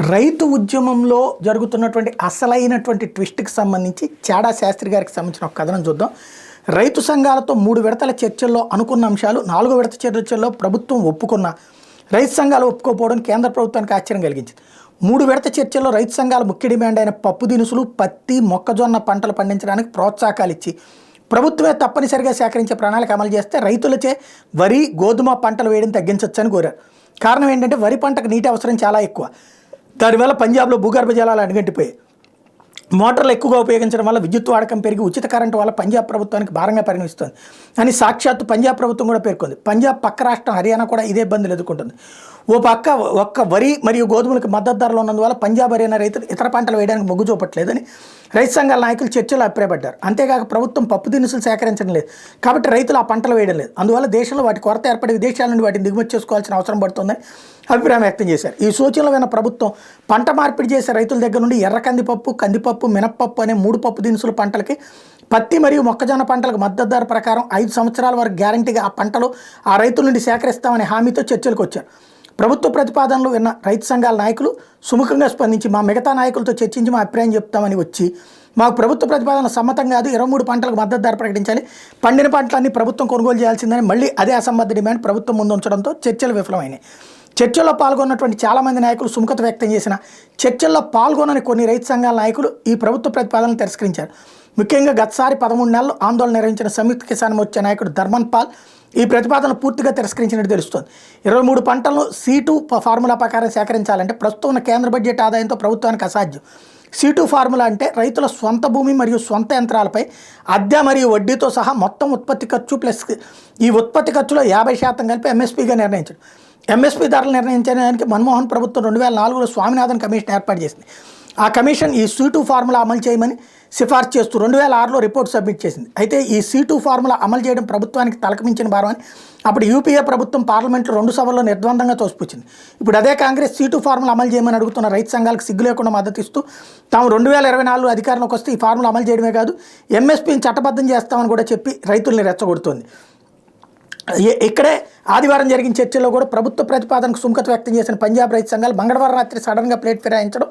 రైతు ఉద్యమంలో జరుగుతున్నటువంటి అసలైనటువంటి ట్విస్ట్కి సంబంధించి చాడా శాస్త్రి గారికి సంబంధించిన ఒక కథనం చూద్దాం. రైతు సంఘాలతో 3 విడతల చర్చల్లో అనుకున్న అంశాలు 4వ విడత చర్చల్లో ప్రభుత్వం ఒప్పుకున్న రైతు సంఘాలు ఒప్పుకోకపోవడం కేంద్ర ప్రభుత్వానికి ఆశ్చర్యం కలిగించింది. 3 విడత చర్చల్లో రైతు సంఘాల ముఖ్య డిమాండ్ అయిన పప్పు దినుసులు, పత్తి, మొక్కజొన్న పంటలు పండించడానికి ప్రోత్సాహకాలు ఇచ్చి ప్రభుత్వమే తప్పనిసరిగా సేకరించే ప్రణాళిక అమలు చేస్తే రైతులచే వరి, గోధుమ పంటలు వేయడం తగ్గించవచ్చని కోరారు. కారణం ఏంటంటే వరి పంటకు నీటి అవసరం చాలా ఎక్కువ. దానివల్ల పంజాబ్లో భూగర్భ జలాలు అడుగంటిపోయాయి. మోటార్లు ఎక్కువగా ఉపయోగించడం వల్ల విద్యుత్ వాడకం పెరిగి ఉచిత కరెంటు వల్ల పంజాబ్ ప్రభుత్వానికి భారంగా పరిగణిస్తుంది అని సాక్షాత్తు పంజాబ్ ప్రభుత్వం కూడా పేర్కొంది. పంజాబ్ పక్క రాష్ట్రం హర్యానా కూడా ఇదే ఇబ్బందులు ఎదుర్కొంటుంది. ఓ పక్క ఒక్క వరి మరియు గోధుమలకు మద్దతు ధరలు ఉన్నందువల్ల పంజాబ్, హర్యానా రైతులు ఇతర పంటలు వేయడానికి మొగ్గు చూపట్లేదని రైతు సంఘాల నాయకులు చర్చలు అభిప్రాయపడ్డారు. అంతేకాక ప్రభుత్వం పప్పు దినుసులు సేకరించడం లేదు కాబట్టి రైతులు ఆ పంటలు వేయడం లేదు. అందువల్ల దేశంలో వాటి కొరత ఏర్పడి విదేశాల నుండి వాటిని దిగుమతి చేసుకోవాల్సిన అవసరం పడుతుందని అభిప్రాయం వ్యక్తం చేశారు. ఈ సూచనలు విన్న ప్రభుత్వం పంట మార్పిడి చేసే రైతుల దగ్గర నుండి ఎర్ర కందిపప్పు, మినప్పప్పు అనే 3 పప్పు దినుసుల పంటలకి, పత్తి మరియు మొక్కజొన్న పంటలకు మద్దతు ధర ప్రకారం 5 సంవత్సరాల వరకు గ్యారంటీగా ఆ పంటలు ఆ రైతుల నుండి సేకరిస్తామనే హామీతో చర్చలకు వచ్చారు. ప్రభుత్వ ప్రతిపాదనలు విన్న రైతు సంఘాల నాయకులు సుముఖంగా స్పందించి మా మిగతా నాయకులతో చర్చించి మా అభిప్రాయం చెప్తామని వచ్చి మాకు ప్రభుత్వ ప్రతిపాదన సమ్మతం కాదు, 23 పంటలకు మద్దతు ధర ప్రకటించాలి, పండిన పంటలన్నీ ప్రభుత్వం కొనుగోలు చేయాల్సిందని మళ్ళీ అదే అసంబద్ధ డిమాండ్ ప్రభుత్వం ముందు ఉంచడంతో చర్చలు విఫలమైనాయి. చర్చల్లో పాల్గొన్నటువంటి చాలామంది నాయకులు సుముఖత వ్యక్తం చేసిన చర్చల్లో పాల్గొనని కొన్ని రైతు సంఘాల నాయకులు ఈ ప్రభుత్వ ప్రతిపాదనలు తిరస్కరించారు. ముఖ్యంగా గతసారి 13 నెలలు ఆందోళన నిర్వహించిన సంయుక్త కిసాన్ మోర్చా నాయకుడు ధర్మన్ పాల్ ఈ ప్రతిపాదనలు పూర్తిగా తిరస్కరించినట్టు తెలుస్తోంది. 23 పంటలను C2 ఫార్ములా ప్రకారం సేకరించాలంటే ప్రస్తుతం ఉన్న కేంద్ర బడ్జెట్ ఆదాయంతో ప్రభుత్వానికి అసాధ్యం. C2 ఫార్ములా అంటే రైతుల స్వంత భూమి మరియు స్వంత యంత్రాలపై అద్దె మరియు వడ్డీతో సహా మొత్తం ఉత్పత్తి ఖర్చు ప్లస్ ఈ ఉత్పత్తి ఖర్చులో 50% కలిపి MSPగా నిర్ణయించడం. MSP ధరలు నిర్ణయించడానికి మన్మోహన్ ప్రభుత్వం 2004లో స్వామినాథన్ కమిషన్ ఏర్పాటు చేసింది. ఆ కమిషన్ ఈ C2 ఫార్ములా అమలు చేయమని సిఫార్సు చేస్తూ 2006లో రిపోర్ట్ సబ్మిట్ చేసింది. అయితే ఈ C2 ఫార్ములా అమలు చేయడం ప్రభుత్వానికి తలకమించిన భారం అని అప్పుడు UPA ప్రభుత్వం పార్లమెంట్లో 2 సభల్లో నిర్ద్వందంగా తోసిపుచ్చింది. ఇప్పుడు అదే కాంగ్రెస్ C2 ఫార్ములా అమలు చేయమని అడుగుతున్న రైతు సంఘాలకు సిగ్గు లేకుండా మద్దతు ఇస్తూ తాము 2024 అధికారంలోకి వస్తే ఈ ఫార్ములా అమలు చేయడమే కాదు MSPని చట్టబద్ధం చేస్తామని కూడా చెప్పి రైతుల్ని రెచ్చగొడుతోంది. ఇక్కడే ఆదివారం జరిగిన చర్చల్లో కూడా ప్రభుత్వ ప్రతిపాదనకు సుముఖత వ్యక్తం చేసిన పంజాబ్ రైతు సంఘాలు మంగళవారం రాత్రి సడన్గా ప్లేట్ ఫిరాయించడం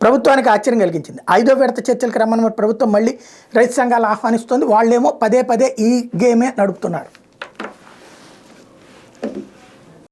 ప్రభుత్వానికి ఆశ్చర్యం కలిగించింది. 5వ విడత చర్చలకు రమ్మని ప్రభుత్వం మళ్ళీ రైతు సంఘాలను ఆహ్వానిస్తోంది. వాళ్ళేమో పదే ఈ గేమే నడుపుతున్నారు.